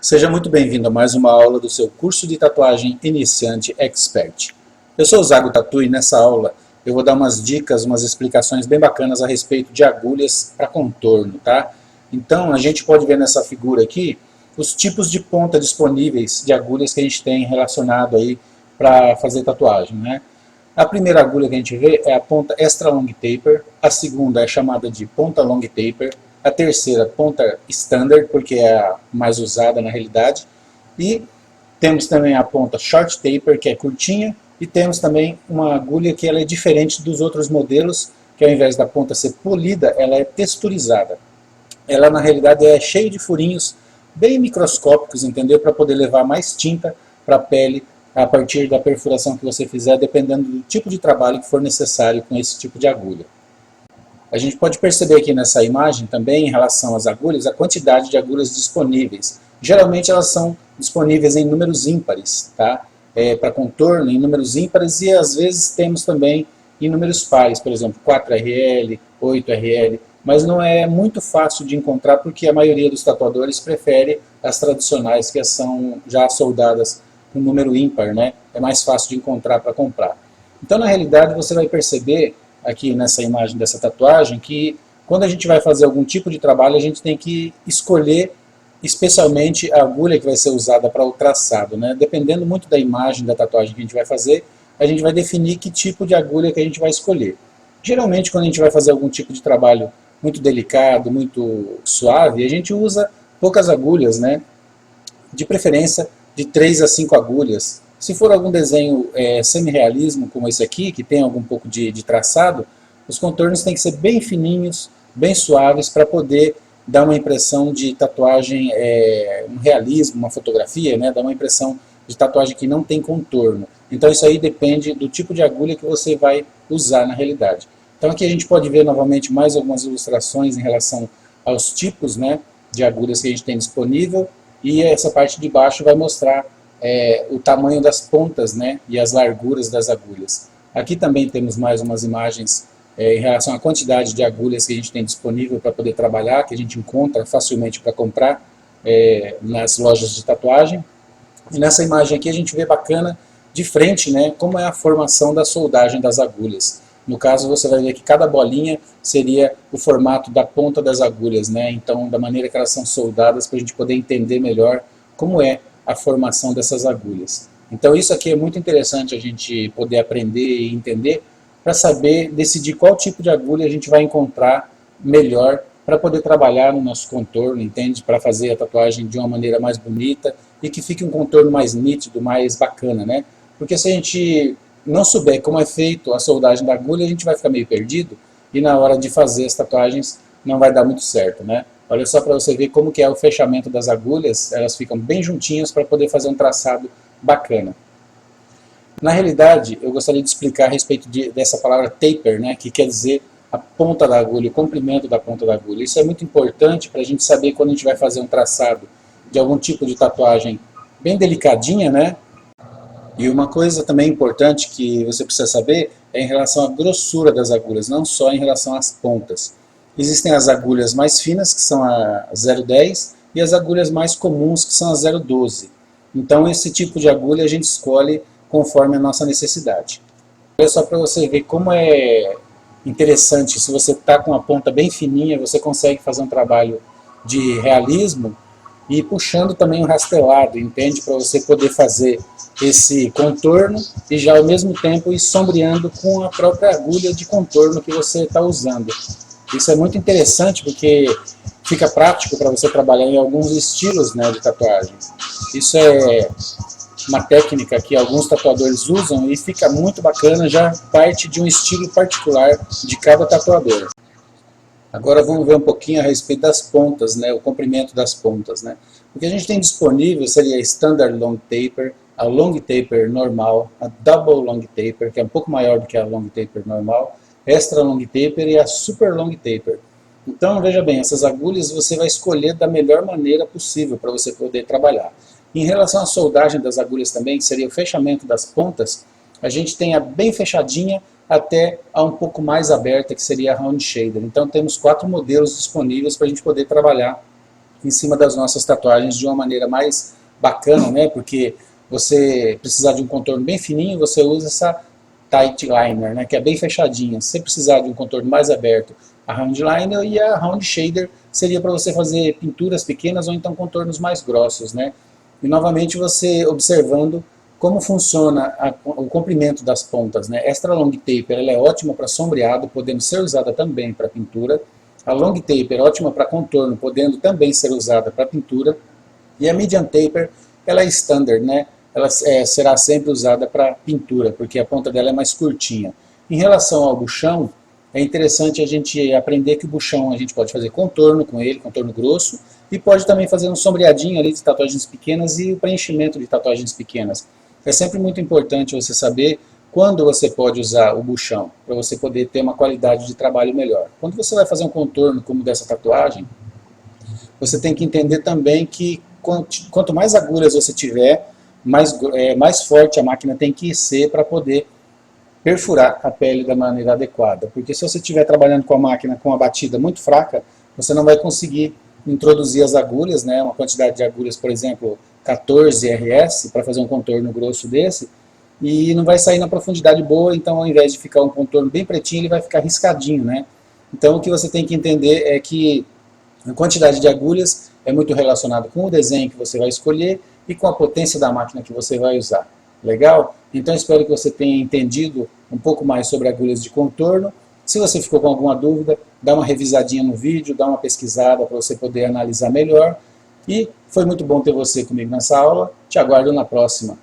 Seja muito bem-vindo a mais uma aula do seu curso de tatuagem Iniciante Expert. Eu sou o Zago Tatu e nessa aula eu vou dar umas dicas, umas explicações bem bacanas a respeito de agulhas para contorno, tá? Então a gente pode ver nessa figura aqui os tipos de ponta disponíveis de agulhas que a gente tem relacionado aí para fazer tatuagem, né? A primeira agulha que a gente vê é a ponta Extra Long Taper, a segunda é chamada de ponta Long Taper, a terceira ponta Standard, porque é a mais usada na realidade, e temos também a ponta Short Taper, que é curtinha, e temos também uma agulha que ela é diferente dos outros modelos, que ao invés da ponta ser polida, ela é texturizada. Ela na realidade é cheia de furinhos bem microscópicos, entendeu? Para poder levar mais tinta para a pele a partir da perfuração que você fizer, dependendo do tipo de trabalho que for necessário com esse tipo de agulha. A gente pode perceber aqui nessa imagem também, em relação às agulhas, a quantidade de agulhas disponíveis. Geralmente elas são disponíveis em números ímpares, tá? Para contorno, em números ímpares, e às vezes temos também em números pares, por exemplo, 4RL, 8RL, mas não é muito fácil de encontrar porque a maioria dos tatuadores prefere as tradicionais que são já soldadas com número ímpar, né? É mais fácil de encontrar para comprar. Então, na realidade, você vai perceber aqui nessa imagem dessa tatuagem que quando a gente vai fazer algum tipo de trabalho, a gente tem que escolher especialmente a agulha que vai ser usada para o traçado, né? Dependendo muito da imagem da tatuagem que a gente vai fazer, a gente vai definir que tipo de agulha que a gente vai escolher. Geralmente, quando a gente vai fazer algum tipo de trabalho muito delicado, muito suave, a gente usa poucas agulhas, né? De preferência de 3 a 5 agulhas. Se for algum desenho semi-realismo, como esse aqui, que tem algum pouco de traçado, os contornos têm que ser bem fininhos, bem suaves, para poder dar uma impressão de tatuagem, um realismo, uma fotografia, né? Dá uma impressão de tatuagem que não tem contorno. Então isso aí depende do tipo de agulha que você vai usar na realidade. Então aqui a gente pode ver novamente mais algumas ilustrações em relação aos tipos, né, de agulhas que a gente tem disponível, e essa parte de baixo vai mostrar o tamanho das pontas, né, e as larguras das agulhas. Aqui também temos mais umas imagens em relação à quantidade de agulhas que a gente tem disponível para poder trabalhar, que a gente encontra facilmente para comprar nas lojas de tatuagem. E nessa imagem aqui a gente vê bacana de frente, né, como é a formação da soldagem das agulhas. No caso você vai ver que cada bolinha seria o formato da ponta das agulhas, né? Então da maneira que elas são soldadas, para a gente poder entender melhor como é a formação dessas agulhas. Então isso aqui é muito interessante a gente poder aprender e entender para saber decidir qual tipo de agulha a gente vai encontrar melhor para poder trabalhar no nosso contorno, entende? Para fazer a tatuagem de uma maneira mais bonita e que fique um contorno mais nítido, mais bacana, né? Porque se a gente não souber como é feito a soldagem da agulha, a gente vai ficar meio perdido e na hora de fazer as tatuagens não vai dar muito certo, né? Olha só para você ver como que é o fechamento das agulhas, elas ficam bem juntinhas para poder fazer um traçado bacana. Na realidade, eu gostaria de explicar a respeito dessa palavra taper, né, que quer dizer a ponta da agulha, o comprimento da ponta da agulha. Isso é muito importante para a gente saber quando a gente vai fazer um traçado de algum tipo de tatuagem bem delicadinha, né? E uma coisa também importante que você precisa saber é em relação à grossura das agulhas, não só em relação às pontas. Existem as agulhas mais finas, que são a 0,10, e as agulhas mais comuns, que são a 0,12. Então esse tipo de agulha a gente escolhe conforme a nossa necessidade. Olha só para você ver como é interessante, se você está com uma ponta bem fininha, você consegue fazer um trabalho de realismo e puxando também o rastelado, entende? Para você poder fazer esse contorno e já ao mesmo tempo ir sombreando com a própria agulha de contorno que você está usando. Isso é muito interessante porque fica prático para você trabalhar em alguns estilos, né, de tatuagem. Isso é uma técnica que alguns tatuadores usam e fica muito bacana, já parte de um estilo particular de cada tatuador. Agora vamos ver um pouquinho a respeito das pontas, né, o comprimento das pontas, né. O que a gente tem disponível seria a Standard Long Taper, a Long Taper normal, a Double Long Taper, que é um pouco maior do que a Long Taper normal, Extra Long Taper e a Super Long Taper. Então veja bem, essas agulhas você vai escolher da melhor maneira possível para você poder trabalhar. Em relação à soldagem das agulhas também, que seria o fechamento das pontas, a gente tem a bem fechadinha até a um pouco mais aberta, que seria a Round Shader. Então temos 4 modelos disponíveis para a gente poder trabalhar em cima das nossas tatuagens de uma maneira mais bacana, né? Porque você precisar de um contorno bem fininho, você usa essa tight liner, né? Que é bem fechadinha. Se você precisar de um contorno mais aberto, a round liner, e a round shader seria para você fazer pinturas pequenas ou então contornos mais grossos, né? E novamente você observando como funciona o comprimento das pontas, né? Extra long taper ela é ótima para sombreado, podendo ser usada também para pintura. A long taper é ótima para contorno, podendo também ser usada para pintura. E a medium taper ela é standard, né? Ela será sempre usada para pintura, porque a ponta dela é mais curtinha. Em relação ao buchão, é interessante a gente aprender que o buchão a gente pode fazer contorno com ele, contorno grosso, e pode também fazer um sombreadinho ali de tatuagens pequenas e o preenchimento de tatuagens pequenas. É sempre muito importante você saber quando você pode usar o buchão, para você poder ter uma qualidade de trabalho melhor. Quando você vai fazer um contorno como dessa tatuagem, você tem que entender também que quanto mais agulhas você tiver, mais forte a máquina tem que ser para poder perfurar a pele da maneira adequada. Porque se você estiver trabalhando com a máquina com uma batida muito fraca, você não vai conseguir introduzir as agulhas, né, uma quantidade de agulhas, por exemplo, 14 RS, para fazer um contorno grosso desse, e não vai sair na profundidade boa, então ao invés de ficar um contorno bem pretinho, ele vai ficar riscadinho, né? Então o que você tem que entender é que a quantidade de agulhas é muito relacionado com o desenho que você vai escolher e com a potência da máquina que você vai usar. Legal? Então espero que você tenha entendido um pouco mais sobre agulhas de contorno. Se você ficou com alguma dúvida, dá uma revisadinha no vídeo, dá uma pesquisada para você poder analisar melhor. E foi muito bom ter você comigo nessa aula. Te aguardo na próxima.